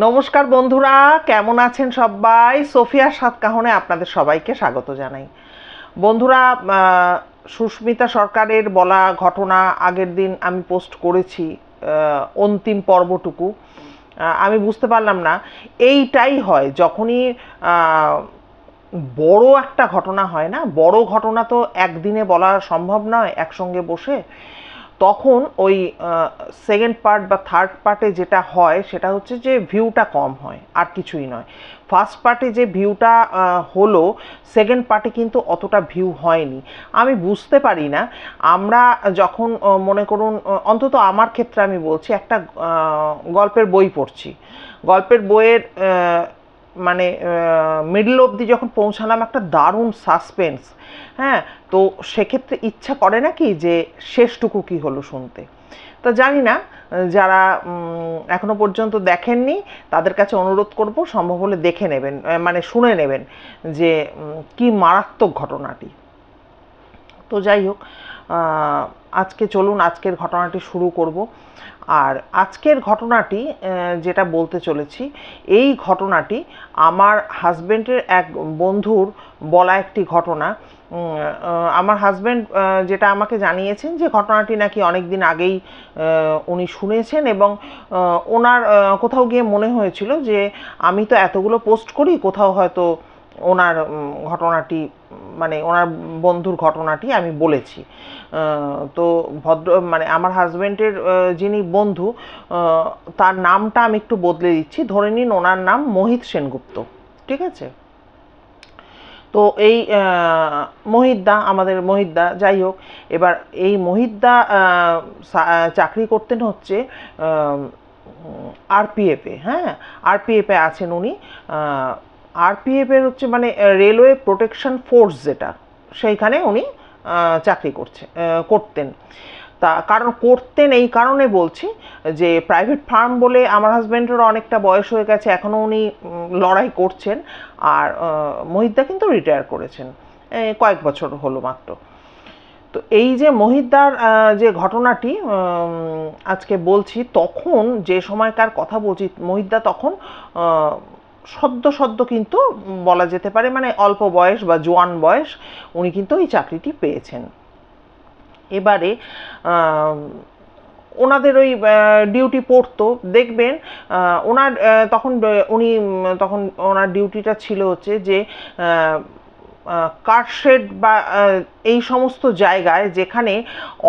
নমস্কার বন্ধুরা, কেমন আছেন সবাই? সোফিয়ার সাত কাহনে আপনাদের সবাইকে স্বাগত জানাই। বন্ধুরা, সুস্মিতা সরকারের বলা ঘটনা আগের দিন আমি পোস্ট করেছি, অন্তিম পর্বটুকু। আমি বুঝতে পারলাম না, এইটাই হয় যখনই বড় একটা ঘটনা হয় না, বড় ঘটনা তো একদিনে বলা সম্ভব নয় একসঙ্গে বসে। তখন ওই সেকেন্ড পার্ট বা থার্ড পার্টে যেটা হয় সেটা হচ্ছে যে ভিউটা কম হয়, আর কিছুই নয়। ফার্স্ট পার্টে যে ভিউটা হলো, সেকেন্ড পার্টে কিন্তু অতটা ভিউ হয়নি। আমি বুঝতে পারি না, আমরা যখন মনে করুন, অন্তত আমার ক্ষেত্রে আমি বলছি, একটা গল্পের বই পড়ছি, গল্পের বইয়ের মানে মিডল অবধি যখন পৌঁছালাম, একটা দারুণ সাসপেন্স। হ্যাঁ, তো সেক্ষেত্রে ইচ্ছা করে না কি যে শেষটুকু কি হলো শুনতে। তো জানি না, যারা এখনো পর্যন্ত দেখেননি তাদের কাছে অনুরোধ করব সম্ভব হলে দেখে নেবেন, মানে শুনে নেবেন যে কি মারাত্মক ঘটনাটি। তো যাই হোক, আজকে চলুন আজকের ঘটনাটি শুরু করব। আর আজকের ঘটনাটি যেটা বলতে চলেছি, এই ঘটনাটি আমার হাজব্যান্ডের এক বন্ধুর বলা একটি ঘটনা। আমার হাজব্যান্ড যেটা আমাকে জানিয়েছেন যে ঘটনাটি নাকি অনেক দিন আগেই উনি শুনেছেন, এবং ওনার কোথাও গিয়ে মনে হয়েছিল যে আমি তো এতগুলো পোস্ট করি, কোথাও হয়তো ওনার ঘটনাটি, মানে ওনার বন্ধুর ঘটনাটি আমি বলেছি। তো মানে আমার হাজব্যান্ডের যিনি বন্ধু, তার নামটা আমি একটু বদলে দিচ্ছি, ধরে নিন ওনার নাম মোহিত সেনগুপ্ত। ঠিক আছে? তো এই মোহিতদা, আমাদের মোহিতদা, যাই হোক, এবার এই মোহিতদা চাকরি করতেন হচ্ছে আরপিএফে। হ্যাঁ, আরপিএফে আছেন উনি। আরপিএফের হচ্ছে মানে রেলওয়ে প্রোটেকশন ফোর্স, যেটা সেইখানে উনি চাকরি করতেন। তা কারণ করতেন এই কারণে বলছি যে প্রাইভেট ফার্ম বলে আমার হাজব্যান্ডেরও অনেকটা বয়স হয়ে গেছে, এখনও উনি লড়াই করছেন। আর মোহিতদা কিন্তু রিটায়ার করেছেন, কয়েক বছর হলো মাত্র। তো এই যে মোহিতদার যে ঘটনাটি আজকে বলছি, তখন যে সময়কার কথা বলছি, মোহিতদা তখন সদ্য সদ্য কিন্তু বলা যেতে পারে, মানে অল্প বয়স বা জোয়ান বয়স, উনি কিন্তু এই চাকরিটি পেয়েছেন। এবারে ওনাদের ওই ডিউটি পড়তো, দেখবেন ওনার তখন উনি তখন ওনার ডিউটিটা ছিল হচ্ছে যে কারশেড বা এই সমস্ত জায়গায় যেখানে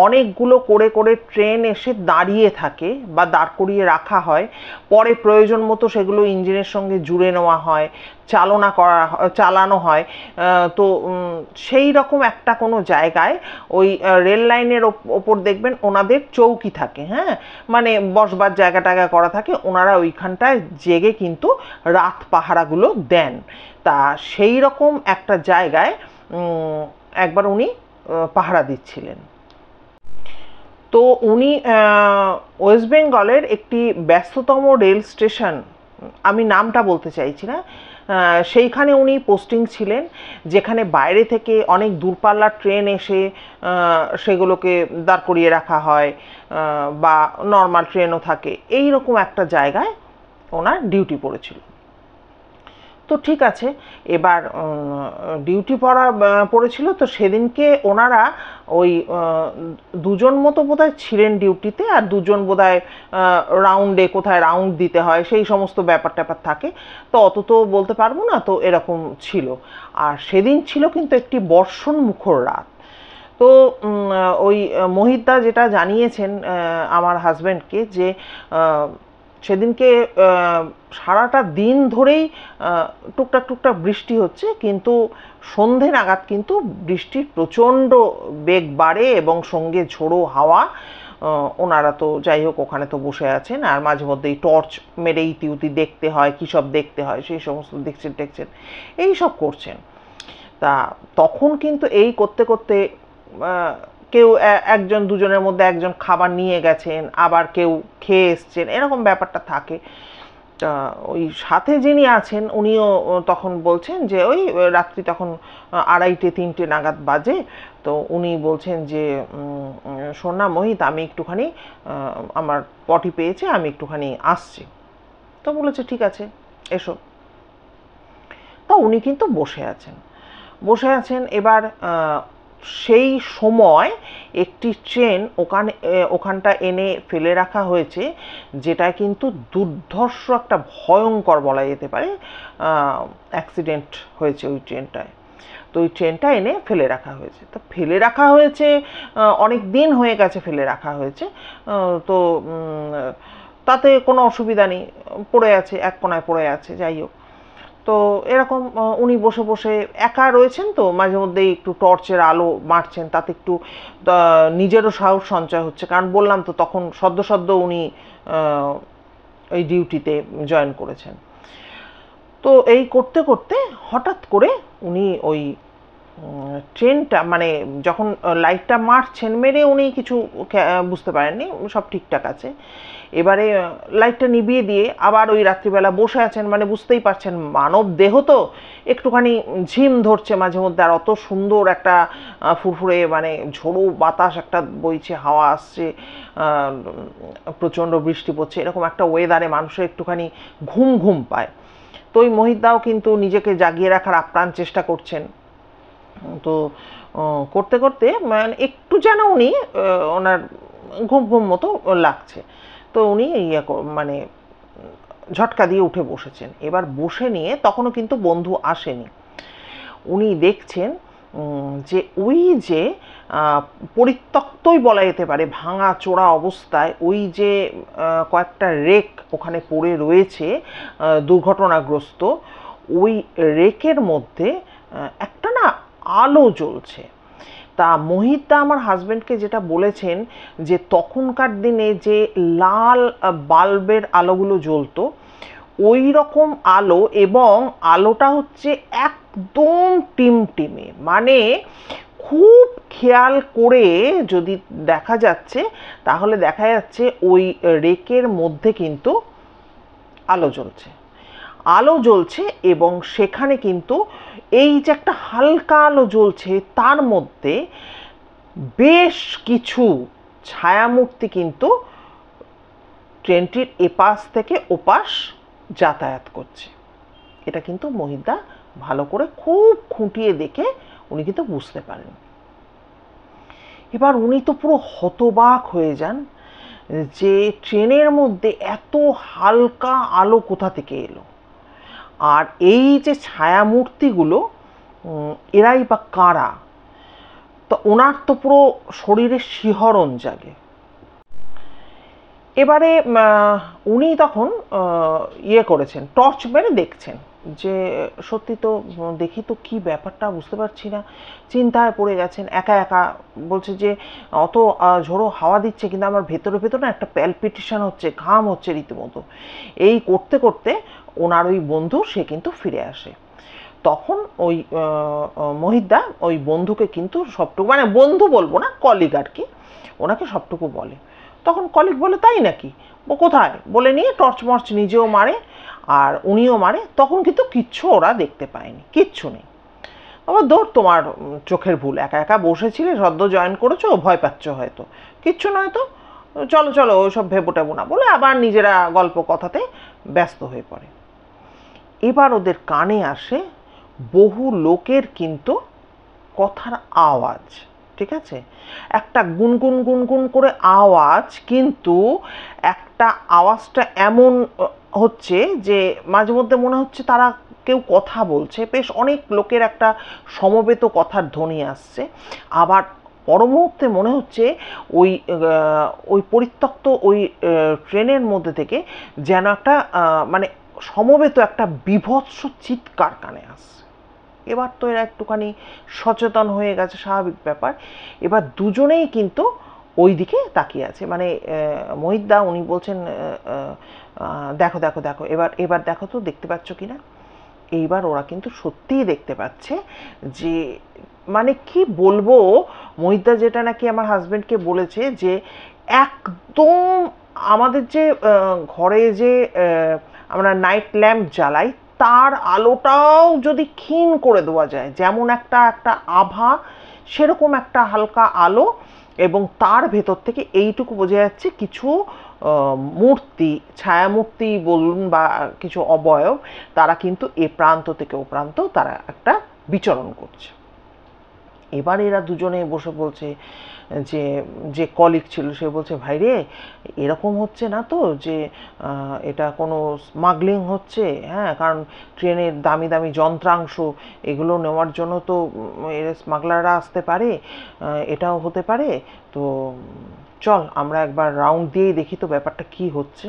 অনেকগুলো করে করে ট্রেন এসে দাঁড়িয়ে থাকে বা দাঁড় করিয়ে রাখা হয়, পরে প্রয়োজন মতো সেগুলো ইঞ্জিনের সঙ্গে জুড়ে নেওয়া হয়, চালানো হয়। তো সেই রকম একটা কোনো জায়গায় ওই রেল লাইনের ওপর দেখবেন ওনাদের চৌকি থাকে। হ্যাঁ, মানে বসবার জায়গা টায়গা করা থাকে, ওনারা ওইখানটায় জেগে কিন্তু রাত পাহারাগুলো দেন। তা সেই রকম একটা জায়গায় একবার উনি পাহারা দিচ্ছিলেন। তো উনি ওয়েস্ট বেঙ্গলের একটি ব্যস্ততম রেল স্টেশন, আমি নামটা বলতে চাইছি না, সেইখানে উনি পোস্টিং ছিলেন, যেখানে বাইরে থেকে অনেক দূরপাল্লার ট্রেন এসে সেগুলোকে দাঁড় করিয়ে রাখা হয়, বা নর্মাল ট্রেনও থাকে, এই রকম একটা জায়গায় ওনার ডিউটি পড়েছিল। তো ঠিক আছে, এবার ডিউটি পড়েছিল, তো সেদিনকে ওনারা ওই দুজন মতো বোধহয় ছিলেন ডিউটিতে, আর দুজন বোধহয় রাউন্ডে কোথায় রাউন্ড দিতে হয় সেই সমস্ত ব্যাপার ট্যাপার থাকে। তো অত তো বলতে পারবো না, তো এরকম ছিল। আর সেদিন ছিল কিন্তু একটি বর্ষণ মুখর রাত। তো ওই মোহিতদা যেটা জানিয়েছেন আমার হাজব্যান্ডকে, যে সেদিনকে সারাটা দিন ধরেই টুকটাক টুকটাক বৃষ্টি হচ্ছে, কিন্তু সন্ধে নাগাদ কিন্তু বৃষ্টির প্রচণ্ড বেগ বাড়ে এবং সঙ্গে ঝোড়ো হাওয়া। ওনারা তো যাই হোক ওখানে তো বসে আছেন, আর মাঝে মধ্যেই টর্চ মেরে ইতিউতি দেখতে হয়, কী সব দেখতে হয় সেই সমস্ত দেখছেন টেকছেন, এই সব করছেন। তা তখন কিন্তু এই করতে করতে কেউ একজন দুজনের মধ্যে একজন খাবার নিয়ে গেছেন, আবার কেউ খেয়ে এসছেন, এরকম ব্যাপারটা থাকে। ওই সাথে যিনি আছেন উনিও তখন বলছেন যে ওই রাত্রি তখন 2:30-3টে নাগাদ বাজে। তো উনি বলছেন যে শোন না মোহিত, আমি একটুখানি আমার পটি পেয়েছে, আমি একটুখানি আসছি। তো বলেছে ঠিক আছে এসো। তো উনি কিন্তু বসে আছেন। এবার সেই সময় একটি ট্রেন ওখানটা এনে ফেলে রাখা হয়েছে, যেটা কিন্তু দুর্ধর্ষ একটা ভয়ঙ্কর বলা যেতে পারে অ্যাক্সিডেন্ট হয়েছে ওই ট্রেনটায়। তো ওই ট্রেনটা এনে ফেলে রাখা হয়েছে। তো ফেলে রাখা হয়েছে অনেক দিন হয়ে গেছে ফেলে রাখা হয়েছে, তো তাতে কোনো অসুবিধা নেই, পড়ে আছে এক কোনায় পড়ে আছে, যাই হোক। তো এরকম উনি বসে বসে একা রয়েছেন, তো মাঝে মধ্যেই একটু টর্চের আলো মারছেন, তাতে একটু নিজেরও সাহস সঞ্চয় হচ্ছে, কারণ বললাম তো তখন সদ্য উনি এই ডিউটিতে জয়েন করেছেন। তো এই করতে করতে হঠাৎ করে উনি ওই ট্রেনটা মানে যখন লাইটটা মারছেন, মেরে উনি কিছু বুঝতে পারেননি, সব ঠিকঠাক আছে। এবারে লাইটটা নিভিয়ে দিয়ে আবার ওই রাত্রিবেলা বসে আছেন, মানে বুঝতেই পারছেন মানব দেহ তো একটুখানি ঝিম ধরছে মাঝে মধ্যে, আর অত সুন্দর একটা ফুরফুরে মানে ঝোড়ো বাতাস একটা বইছে, হাওয়া আসছে, প্রচণ্ড বৃষ্টি পড়ছে, এরকম একটা ওয়েদারে মানুষের একটুখানি ঘুম ঘুম পায়। তো ওই মহিতদাও কিন্তু নিজেকে জাগিয়ে রাখার আপ্রাণ চেষ্টা করছেন। তো করতে করতে মানে একটু যেন উনি ওনার ঘুম ঘুম মতো লাগছে, তো উনি মানে ঝটকা দিয়ে উঠে বসেছেন। এবার বসে নিয়ে তখনও কিন্তু বন্ধু আসেনি। উনি দেখছেন যে ওই যে পরিত্যক্তই বলা যেতে পারে, ভাঙা চোরা অবস্থায় ওই যে কয়েকটা রেক ওখানে পড়ে রয়েছে দুর্ঘটনাগ্রস্ত, ওই রেকের মধ্যে একটা না আলো জ্বলছে। তা মোহিতদা আমার হাজব্যান্ডকে যেটা বলেছেন যে তখনকার দিনে যে লাল বাল্বের আলোগুলো জ্বলতো ওই রকম আলো, এবং আলোটা হচ্ছে একদম টিমটিমে, মানে খুব খেয়াল করে যদি দেখা যাচ্ছে তাহলে দেখা যাচ্ছে ওই রেকের মধ্যে কিন্তু আলো জ্বলছে এবং সেখানে কিন্তু এই যে একটা হালকা আলো জ্বলছে তার মধ্যে বেশ কিছু ছায়ামূর্তি কিন্তু ট্রেনটির এপাশ থেকে ওপাশ যাতায়াত করছে। এটা কিন্তু মহিতদা ভালো করে খুব খুঁটিয়ে দেখে উনি কিন্তু বুঝতে পারেন। এবার উনি তো পুরো হতবাক হয়ে যান যে ট্রেনের মধ্যে এত হালকা আলো কোথা থেকে এলো, আর এই যে ছায়ামূর্তিগুলো এরাই বা কারা। তো ওনার তো পুরো শরীরে শিহরণ জাগে। এবারে উনি তখন করেছেন, টর্চ মেরে দেখছেন যে সত্যি তো দেখি তো কি ব্যাপারটা বুঝতে পারছি না, চিন্তায় পড়ে গেছেন। একা একা বলছে যে অত ঝোড়ো হাওয়া দিচ্ছে কিন্তু আমার ভেতরে ভেতরে একটা প্যালপিটেশন হচ্ছে, ঘাম হচ্ছে রীতিমতো। এই করতে করতে ওনার ওই বন্ধু সে কিন্তু ফিরে আসে। তখন ওই মহিতদা ওই বন্ধুকে কিন্তু সবটুকু, মানে বন্ধু বলবো না, কলিগ আর কি, ওনাকে সবটুকু বলে। তখন কলিগ বলে তাই নাকি, ও কোথায় বলে নিয়ে টর্চ মর্চ নিজেও মারে আর উনিও মারে। তখন কিন্তু কিচ্ছু ওরা দেখতে পায়নি, কিচ্ছু নেই। আবার দৌড়, তোমার চোখের ভুল, একা একা বসেছিলে, সদ্য জয়েন করেছো, ভয় পাচ্ছ হয়তো, কিচ্ছু নয় তো, চলো চলো ওইসব ভেবো টেবো না বলে আবার নিজেরা গল্প কথাতে ব্যস্ত হয়ে পড়ে। এবার ওদের কানে আসে বহু লোকের কিন্তু কথার আওয়াজ, ঠিক আছে, একটা গুনগুন গুনগুন করে আওয়াজ, কিন্তু একটা আওয়াজটা এমন হচ্ছে যে মাঝে মধ্যে মনে হচ্ছে তারা কেউ কথা বলছে, বেশ অনেক লোকের একটা সমবেত কথার ধ্বনি আসছে। আবার পর মুহূর্তে মনে হচ্ছে ওই পরিত্যক্ত ওই ট্রেনের মধ্যে থেকে যেন একটা মানে সমবেত একটা বীভৎস চিৎকার কানে আসছে। এবার তো এরা একটুখানি সচেতন হয়ে গেছে, স্বাভাবিক ব্যাপার। এবার দুজনেই কিন্তু ওই দিকে তাকিয়ে আছে, মানে মহিতদা উনি বলছেন দেখো দেখো দেখো, এবার দেখো তো দেখতে পাচ্ছ কিনা। এইবার ওরা কিন্তু সত্যিই দেখতে পাচ্ছে যে, মানে কি বলবো, মহিতদা যেটা নাকি আমার হাজবেন্ডকে বলেছে যে একদম আমাদের যে ঘরে যে আমরা নাইট ল্যাম্প জ্বালাই তার আলোটাও যদি ক্ষীণ করে দেওয়া যায়, যেমন একটা আভা, সেরকম একটা হালকা আলো, এবং তার ভেতর থেকে এইটুকু বোঝা যাচ্ছে কিছু মূর্তি, ছায়ামূর্তি বলুন বা কিছু অবয়ব, তারা কিন্তু এ প্রান্ত থেকে ও প্রান্ত তারা একটা বিচরণ করছে। এবার এরা দুজনে বসে বলছে, যে যে কলিগ ছিল সে বলছে, ভাই রে এরকম হচ্ছে না তো যে এটা কোনো স্মাগলিং হচ্ছে? হ্যাঁ, কারণ ট্রেনের দামি দামি যন্ত্রাংশ এগুলো নেওয়ার জন্য তো স্মাগলাররা আসতে পারে, এটাও হতে পারে। তো চল আমরা একবার রাউন্ড দিয়েই দেখি তো ব্যাপারটা কি হচ্ছে।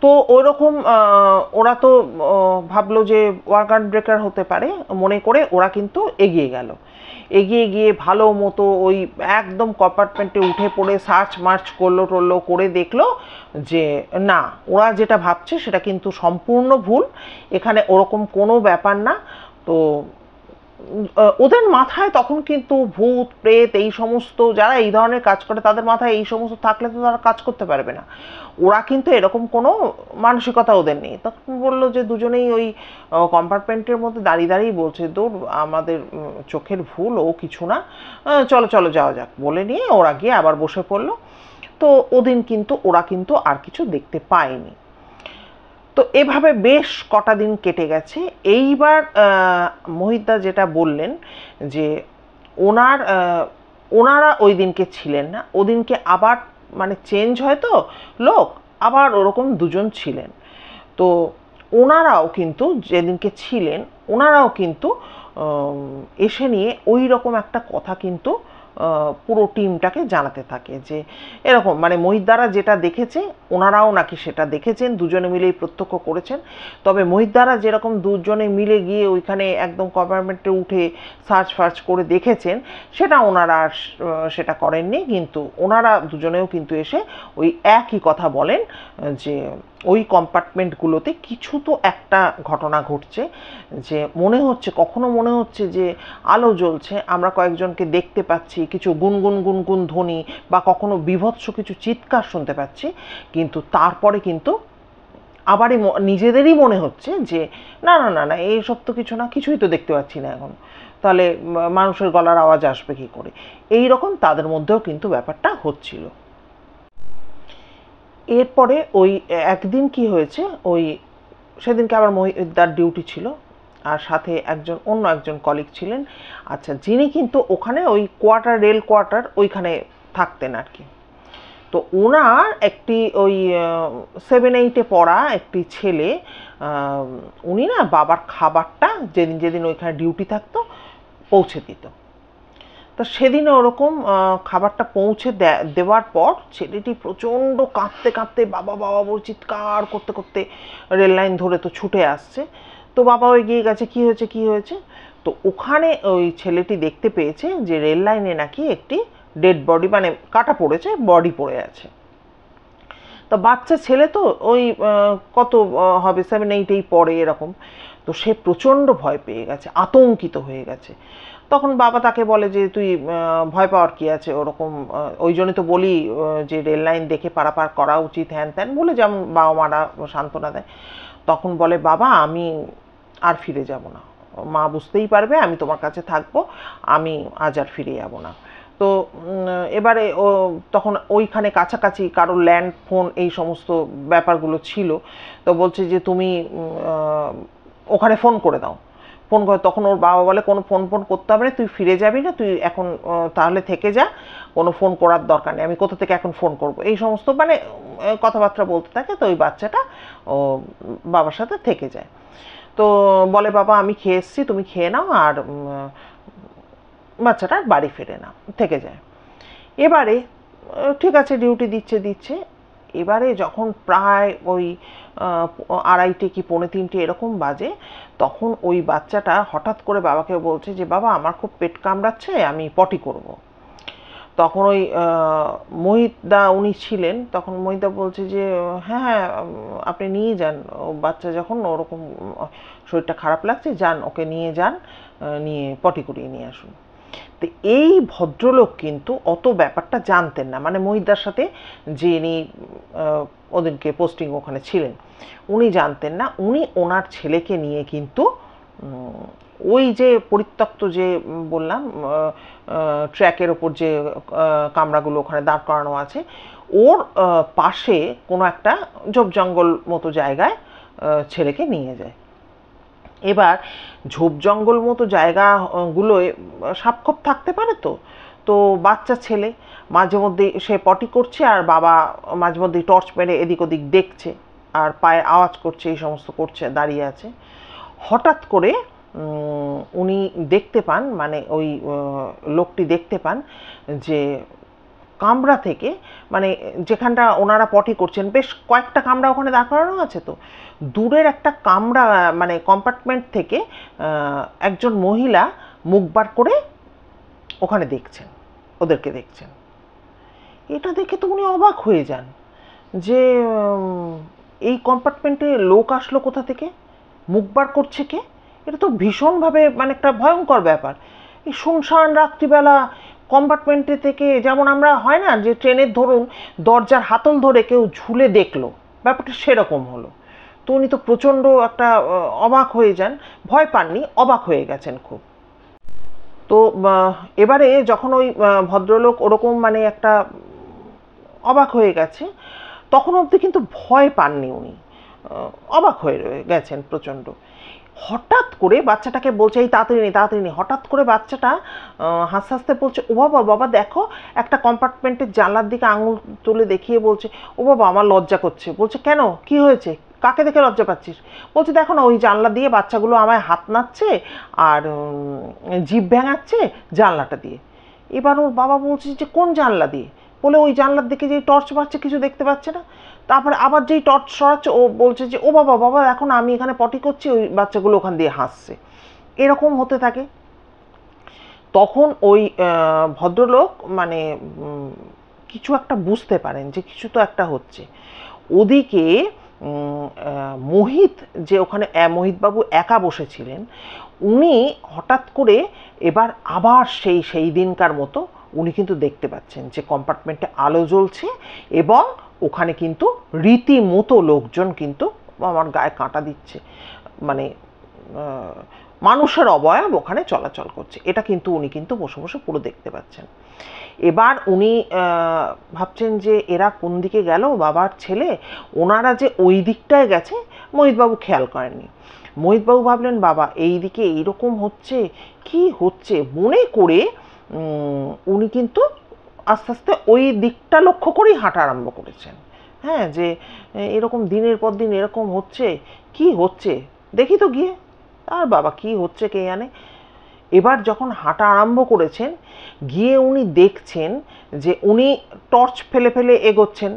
তো ওইরকম ওরা তো ভাবলো যে ওয়ার্কার ব্রেকার হতে পারে মনে করে ওরা কিন্তু এগিয়ে গেল। এগিয়ে গিয়ে ভালো মতো ওই একদম কম্পার্টমেন্টে উঠে পড়ে সার্চ মার্চ করলো টরলো করে দেখলো যে না, ওরা যেটা ভাবছে সেটা কিন্তু সম্পূর্ণ ভুল, এখানে ওরকম কোনো ব্যাপার না। তো ওদের মাথায় তখন কিন্তু ভূত প্রেত এই সমস্ত, যারা এই ধরনের কাজ করে তাদের মাথায় এই সমস্ত থাকলে তো তারা কাজ করতে পারবে না। ওরা কিন্তু এরকম কোনো মানসিকতা ওদের নেই। তখন বললো যে দুজনেই ওই কম্পার্টমেন্টের মধ্যে দাঁড়িয়ে দাঁড়িয়ে বলছে, দূর আমাদের চোখের ভুল, ও কিছু না, চলো চলো যাওয়া যাক বলে নিয়ে ওরা গিয়ে আবার বসে পড়লো। তো ওদিন কিন্তু ওরা কিন্তু আর কিছু দেখতে পায়নি। তো এভাবে বেশ কটা দিন কেটে গেছে। এইবার মোহিতদা যেটা বললেন যে ওনারা ওই দিনকে ছিলেন না, ওদিনকে আবার মানে চেঞ্জ হয় তো লোক, আবার ওরকম দুজন ছিলেন। তো ওনারাও কিন্তু যেদিনকে ছিলেন ওনারাও কিন্তু এসে নিয়ে ওই রকম একটা কথা কিন্তু পুরো টিমটাকে জানাতে থাকে যে এরকম মানে মহিতদারা যেটা দেখেছে ওনারাও নাকি সেটা দেখেছেন, দুজনে মিলেই প্রত্যক্ষ করেছেন। তবে মহিতদারা যেরকম দুজনে মিলে গিয়ে ওইখানে একদম কম্পার্টমেন্টে উঠে সার্চ ফার্চ করে দেখেছেন সেটা ওনারা সেটা করেননি, কিন্তু ওনারা দুজনেও কিন্তু এসে ওই একই কথা বলেন যে ওই কম্পার্টমেন্টগুলোতে কিছু তো একটা ঘটনা ঘটছে, যে মনে হচ্ছে কখনো মনে হচ্ছে যে আলো জ্বলছে, আমরা কয়েকজনকে দেখতে পাচ্ছি, কিছু গুনগুন গুনগুন ধ্বনি বা কখনো বীভৎস কিছু চিৎকার শুনতে পাচ্ছি, কিন্তু তারপরে কিন্তু আবারই নিজেদেরই মনে হচ্ছে যে না না না না এইসব তো কিছু না, কিছুই তো দেখতে পাচ্ছি না এখন, তাহলে মানুষের গলার আওয়াজ আসবে কী করে, এই রকম তাদের মধ্যেও কিন্তু ব্যাপারটা হচ্ছিল। এরপরে ওই একদিন কি হয়েছে, ওই সেদিনকে আবার মহিদার ডিউটি ছিল, আর সাথে অন্য একজন কলিগ ছিলেন, আচ্ছা, যিনি কিন্তু ওখানে ওই রেল কোয়ার্টার ওইখানে থাকতেন আর কি। তো ওনার একটি ওই 7-8-এ পড়া একটি ছেলে, উনি না বাবার খাবারটা যেদিন যেদিন ওইখানে ডিউটি থাকতো পৌঁছে দিত। তো সেদিনে ওরকম খাবারটা পৌঁছে দেওয়ার পর ছেলেটি প্রচণ্ড কাঁদতে কাঁদতে বাবা বাবা বলে চিৎকার করতে করতে রেল লাইন ধরে তো ছুটে আসছে। তো বাবা এগিয়ে গেছে, কি হয়েছে কি হয়েছে। তো ওখানে ওই ছেলেটি দেখতে পেয়েছে যে রেল লাইনে নাকি একটি ডেড বডি, মানে কাটা পড়েছে, বডি পড়ে আছে। তো বাচ্চা ছেলে তো ওই কত হবে 7-8-এই পড়ে এরকম। তো সে প্রচণ্ড ভয় পেয়ে গেছে, আতঙ্কিত হয়ে গেছে। তখন বাবা তাকে বলে যে তুই ভয় পাওয়ার কি আছে, ওরকম ওই জন্য তো বলি যে রেল লাইন দেখে পারাপার করা উচিত, হ্যান ত্যান বলে যেমন বাবা মারা সান্ত্বনা দেয়। তখন বলে বাবা আমি আর ফিরে যাব না, মা বুঝতেই পারবে আমি তোমার কাছে থাকবো, আমি আজ আর ফিরে যাব না। তো এবারে তখন ওইখানে কাছাকাছি কারোর ল্যান্ড ফোন এই সমস্ত ব্যাপারগুলো ছিল। তো বলছে যে তুমি ওখানে ফোন করে দাও, ফোন করে। তখন ওর বাবা বলে কোনো ফোন করতে হবে না, তুই ফিরে যাবি না, তুই এখন তাহলে থেকে যা, কোনো ফোন করার দরকার নেই, আমি কোথা থেকে এখন ফোন করব, এই সমস্ত মানে কথাবার্তা বলতে থাকে। তো ওই বাচ্চাটা ও বাবার সাথে থেকে যায়। তো বলে বাবা আমি খেয়ে এসছি, তুমি খেয়ে নাও, আর বাচ্চাটা বাড়ি ফেরে না, থেকে যায়। এবারে ঠিক আছে ডিউটি দিচ্ছে। এবারে যখন প্রায় ওই 2:30 কি 2:45 এরকম বাজে, তখন ওই বাচ্চাটা হঠাৎ করে বাবাকে বলছে যে বাবা আমার খুব পেট কামড়াচ্ছে, আমি পটি করব। তখন ওই মোহিতদা উনি ছিলেন, তখন মোহিতদা বলছে যে হ্যাঁ হ্যাঁ আপনি নিয়ে যান, ও বাচ্চা যখন ওরকম শরীরটা খারাপ লাগছে, যান ওকে নিয়ে যান, নিয়ে পটি করিয়ে নিয়ে আসুন। তো এই ভদ্রলোক কিন্তু অত ব্যাপারটা জানতেন না, মানে মহিদার সাথে যিনি ওদেরকে পোস্টিং ওখানে ছিলেন উনি জানতেন না। উনি ওনার ছেলেকে নিয়ে কিন্তু ওই যে পরিত্যক্ত যে বললাম ট্র্যাকের ওপর যে কামরাগুলো ওখানে দাঁড় করানো আছে ওর পাশে কোনো একটা ঝোপ জঙ্গল মতো জায়গায় ছেলেকে নিয়ে যায়। এবার ঝোপ জঙ্গল মতো জায়গাগুলোয় সাপখোপ থাকতে পারে, তো তো বাচ্চা ছেলে মাঝে মধ্যেই সে পটি করছে আর বাবা মাঝে মধ্যেই টর্চ মেরে এদিক ওদিক দেখছে আর পায়ে আওয়াজ করছে, এই সমস্ত করছে, দাঁড়িয়ে আছে। হঠাৎ করে উনি দেখতে পান, মানে ওই লোকটি দেখতে পান যে কামরা থেকে, মানে যেখানটা ওনারা পটি করছেন বেশ কয়েকটা কামরা ওখানে দাঁড় করানো আছে, তো দূরের একটা কামরা মানে কম্পার্টমেন্ট থেকে একজন মহিলা মুখ বার করে ওখানে দেখছেন, ওদেরকে দেখছেন। এটা দেখে তো উনি অবাক হয়ে যান যে এই কম্পার্টমেন্টে লোক আসলো কোথা থেকে, মুখ বার করছে কে? এটা তো ভীষণভাবে মানে একটা ভয়ঙ্কর ব্যাপার। এই শুনশান রাত্রিবেলা কম্পার্টমেন্টে থেকে, যেমন আমরা হয় না যে ট্রেনের ধরুন দরজার হাতল ধরে কেউ ঝুলে দেখলো, ব্যাপারটা সেরকম হলো। তো উনি তো প্রচণ্ড একটা অবাক হয়ে যান, ভয় পাননি, অবাক হয়ে গেছেন খুব। তো এবারে যখন ওই ভদ্রলোক ওরকম মানে একটা অবাক হয়ে গেছে, তখন অবধি কিন্তু ভয় পাননি উনি, অবাক হয়ে গেছেন প্রচণ্ড। হঠাৎ করে বাচ্চাটাকে বলছে, এই তাড়াতাড়ি নেই তাড়াতাড়ি নেই। হঠাৎ করে বাচ্চাটা হাসতে হাসতে বলছে, ও বাবা বাবা দেখো, একটা কম্পার্টমেন্টের জানলার দিকে আঙুল তুলে দেখিয়ে বলছে, ও বাবা আমার লজ্জা করছে। বলছে কেন, কি হয়েছে, কাকে দেখে লজ্জা পাচ্ছিস? বলছে দেখো না, ওই জানলা দিয়ে বাচ্চাগুলো আমায় হাত নাড়ছে আর জিভ ভেঙাচ্ছে জানলাটা দিয়ে। এবার ওর বাবা বলছে যে কোন জানলা দিয়ে? বলে ওই জানলার দিকে যে টর্চ মারছে কিছু দেখতে পাচ্ছে না। তারপরে আবার যেই টর্চ সরাচ্ছে ও বলছে যে ও বাবা বাবা এখন আমি এখানে পটি করছি, ওই বাচ্চাগুলো ওখান দিয়ে হাসছে। এরকম হতে থাকে। তখন ওই ভদ্রলোক মানে কিছু একটা বুঝতে পারেন যে কিছু তো একটা হচ্ছে। ওদিকে মোহিত, যে ওখানে মোহিতবাবু একা বসেছিলেন, উনি হঠাৎ করে এবার আবার সেই দিনকার মতো উনি কিন্তু দেখতে পাচ্ছেন যে কম্পার্টমেন্টে আলো জ্বলছে এবং ওখানে কিন্তু রীতিমতো লোকজন কিন্তু, আমার গায়ে কাঁটা দিচ্ছে, মানে মানুষের অবয়ব ওখানে চলাচল করছে। এটা কিন্তু উনি কিন্তু বসে বসে পুরো দেখতে পাচ্ছেন। এবার উনি ভাবছেন যে এরা কোন দিকে গেল, বাবার ছেলে ওনারা যে ওই দিকটায় গেছে মোহিতবাবু খেয়াল করেননি। মোহিতবাবু ভাবলেন বাবা এই দিকে এইরকম হচ্ছে, কি হচ্ছে মনে করে উনি কিন্তু আস্তে আস্তে ওই দিকটা লক্ষ্য করেই হাঁটা আরম্ভ করেছেন। হ্যাঁ, যে এরকম দিনের পর দিন এরকম হচ্ছে, কি হচ্ছে দেখি তো গিয়ে, আর বাবা কি হচ্ছে কে জানে। এবার যখন হাঁটা আরম্ভ করেছেন, গিয়ে উনি দেখছেন যে উনি টর্চ ফেলে ফেলে এগোচ্ছেন,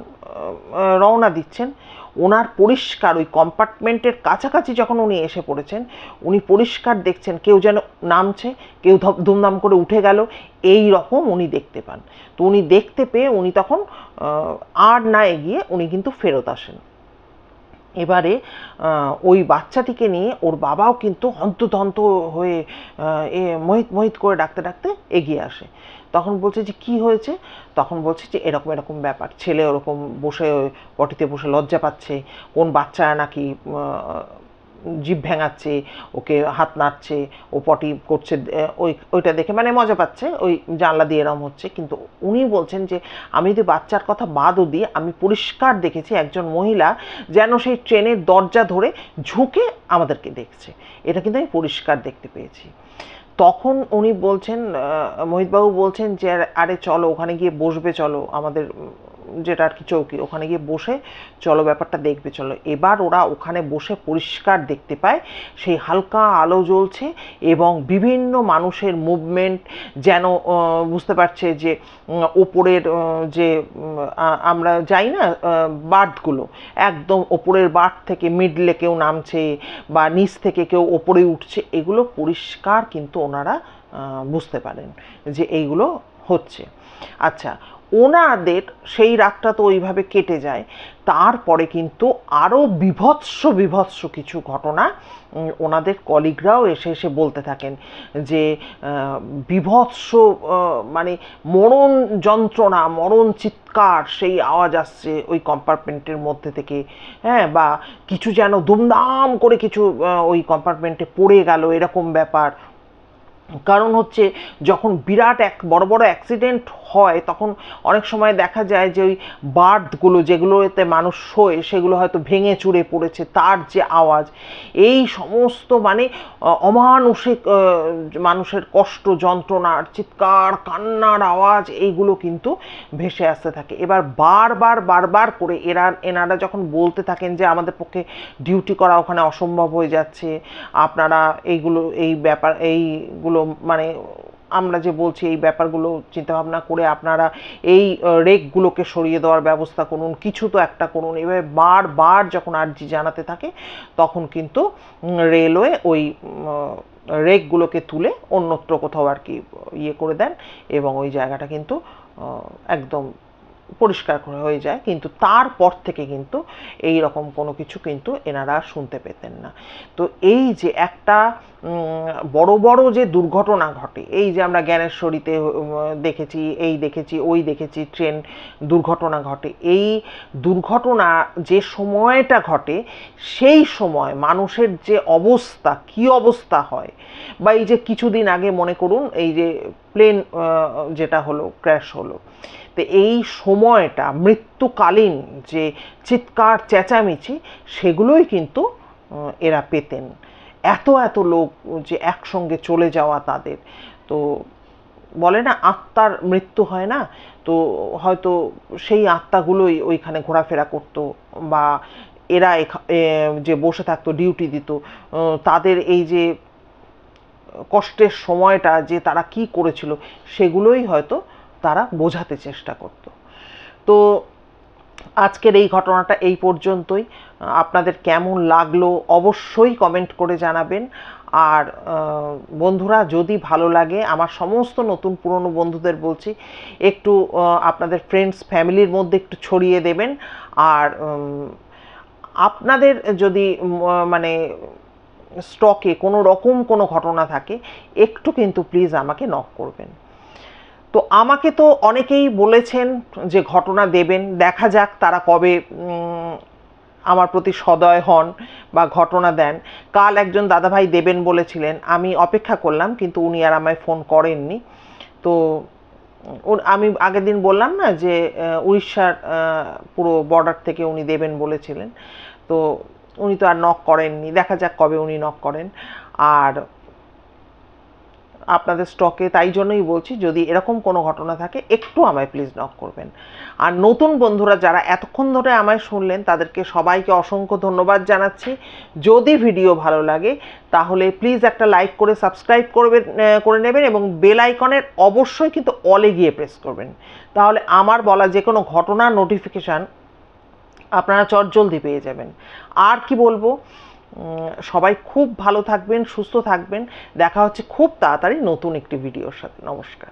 রওনা দিচ্ছেন। ওনার পরিষ্কার ওই কম্পার্টমেন্টের কাছাকাছি যখন উনি এসে পড়েছেন, উনি পরিষ্কার দেখছেন কেউ যেন নামছে, কেউ ধুমধাম করে উঠে গেল, এই রকম উনি দেখতে পান। তো উনি দেখতে পেয়ে উনি তখন আর না এগিয়ে উনি কিন্তু ফেরত আসেন। এবারে ওই বাচ্চাটিকে নিয়ে ওর বাবাও কিন্তু হন্তদন্ত হয়ে মোহিত মোহিত করে ডাকতে ডাকতে এগিয়ে আসে। তখন বলছে যে কি হয়েছে? তখন বলছে যে এরকম এরকম ব্যাপার, ছেলে ওরকম বসে পটিতে বসে লজ্জা পাচ্ছে, কোন বাচ্চা নাকি জিভ ভেঙাচ্ছে, ওকে হাত নাড়ছে, ও পটি করছে, ওইটা দেখে মানে মজা পাচ্ছে, ওই জানলা দিয়ে এরম হচ্ছে। কিন্তু উনি বলছেন যে আমি যদি বাচ্চার কথা বাদও দিই, আমি পরিষ্কার দেখেছি একজন মহিলা যেন সেই ট্রেনের দরজা ধরে ঝুঁকে আমাদেরকে দেখছে, এটা কিন্তু আমি পরিষ্কার দেখতে পেয়েছি। তখন উনি বলছেন, মোহিতবাবু বলছেন যে আরে চলো ওখানে গিয়ে বসবে, চলো আমাদের যেটা আর কি চৌকি, ওখানে গিয়ে বসে চলো ব্যাপারটা দেখবে চলো। এবার ওরা ওখানে বসে পরিষ্কার দেখতে পায় সেই হালকা আলো জ্বলছে এবং বিভিন্ন মানুষের মুভমেন্ট, যেন বুঝতে পারছে যে ওপরের যে আমরা যাই না বার্থগুলো, একদম ওপরের বার্থ থেকে মিডলে কেউ নামছে বা নিচ থেকে কেউ ওপরে উঠছে, এগুলো পরিষ্কার কিন্তু ওনারা বুঝতে পারেন যে এইগুলো হচ্ছে। আচ্ছা, ওনাদের সেই রাতটা তো ওইভাবে কেটে যায়। তারপরে কিন্তু আরও বিভৎস বিভৎস কিছু ঘটনা ওনাদের কলিগরাও এসে এসে বলতে থাকেন যে বিভৎস মানে মরণ যন্ত্রণা, মরণ চিৎকার, সেই আওয়াজ আসছে ওই কম্পার্টমেন্টের মধ্যে থেকে। হ্যাঁ, বা কিছু যেন দুমদাম করে কিছু ওই কম্পার্টমেন্টে পড়ে গেল, এরকম ব্যাপার। কারণ হচ্ছে যখন বিরাট এক বড় বড় অ্যাক্সিডেন্ট হয় তখন অনেক সময় দেখা যায় যে ওই বার্থগুলো যেগুলোতে মানুষ শোয় সেগুলো হয়তো ভেঙে চুরে পড়েছে, তার যে আওয়াজ, এই সমস্ত মানে অমানুষিক মানুষের কষ্ট যন্ত্রণার চিৎকার কান্নার আওয়াজ এইগুলো কিন্তু ভেসে আসতে থাকে। এবার বারবার করে এনারা যখন বলতে থাকেন যে আমাদের পক্ষে ডিউটি করা ওখানে অসম্ভব হয়ে যাচ্ছে, আপনারা এই এইগুলো মানে আমরা যে বলছি এই ব্যাপারগুলো চিন্তাভাবনা করে আপনারা এই রেকগুলোকে সরিয়ে দেওয়ার ব্যবস্থা করুন, কিছু তো একটা করুন, এভাবে বারবার যখন আর্জি জানাতে থাকে তখন কিন্তু রেলওয়ে ওই রেকগুলোকে তুলে অন্যত্র কোথাও আর কি ইয়ে করে দেন এবং ওই জায়গাটা কিন্তু একদম পরিষ্কার হয়ে যায়। কিন্তু তারপর থেকে কিন্তু এই রকম কোনো কিছু কিন্তু এনারা শুনতে পেতেন না। তো এই যে একটা বড় বড় যে দুর্ঘটনা ঘটে, এই যে আমরা জ্ঞানেশ্বরীতে দেখেছি, এই দেখেছি, ওই দেখেছি, ট্রেন দুর্ঘটনা ঘটে, এই দুর্ঘটনা যে সময়টা ঘটে সেই সময় মানুষের যে অবস্থা, কি অবস্থা হয়, বা এই যে কিছুদিন আগে মনে করুন এই যে প্লেন যেটা হলো, ক্র্যাশ হলো, তো এই সময়টা মৃত্যুকালীন যে চিৎকার চেঁচামেচি সেগুলোই কিন্তু এরা পেতেন। এত লোক যে একসঙ্গে চলে যাওয়া তাদের, তো বলে না আত্মার মৃত্যু হয় না, তো হয়তো সেই আত্মাগুলোই ওইখানে ঘোরাফেরা করতো, বা এরা যে বসে থাকতো ডিউটি দিত, তাদের এই যে কষ্টের সময়টা যে তারা কি করেছিল সেগুলোই হয়তো তারা বোঝাতে চেষ্টা করত। তো আজকের এই ঘটনাটা এই পর্যন্তই। আপনাদের কেমন লাগলো অবশ্যই কমেন্ট করে জানাবেন। আর বন্ধুরা যদি ভালো লাগে, আমার সমস্ত নতুন পুরনো বন্ধুদের বলছি একটু আপনাদের ফ্রেন্ডস ফ্যামিলির মধ্যে একটু ছড়িয়ে দেবেন। আর আপনাদের যদি মানে স্টকে কোনো রকম কোনো ঘটনা থাকে একটু কিন্তু প্লিজ আমাকে নক করবেন। তো আমাকে তো অনেকেই বলেছেন যে ঘটনা দেবেন, দেখা যাক তারা কবে আমার প্রতি সদয় হন বা ঘটনা দেন। কাল একজন দাদাভাই দেবেন বলেছিলেন, আমি অপেক্ষা করলাম কিন্তু উনি আর আমায় ফোন করেননি। তো আমি আগের দিন বললাম না যে উড়িষ্যার পুরো বর্ডার থেকে উনি দেবেন বলেছিলেন, তো উনি তো আর নক করেননি, দেখা যাক কবে উনি নক করেন। আর আপনাদের স্টকে তাই জন্যই বলছি যদি এরকম কোনো ঘটনা থাকে একটু আমায় প্লিজ নক করবেন। আর নতুন বন্ধুরা যারা এতক্ষণ ধরে আমায় শুনলেন তাদেরকে সবাইকে অসংখ্য ধন্যবাদ জানাচ্ছি। যদি ভিডিও ভালো লাগে তাহলে প্লিজ একটা লাইক করে সাবস্ক্রাইব করে নেবেন এবং বেল আইকনের অবশ্যই কিন্তু অলে গিয়ে প্রেস করবেন, তাহলে আমার বলা যে কোনো ঘটনার নোটিফিকেশান আপনারা চটজলদি পেয়ে যাবেন। আর কি বলবো, সবাই খুব ভালো থাকবেন, সুস্থ থাকবেন। দেখা হচ্ছে খুব তাড়াতাড়ি নতুন একটি ভিডিওর সাথে। নমস্কার।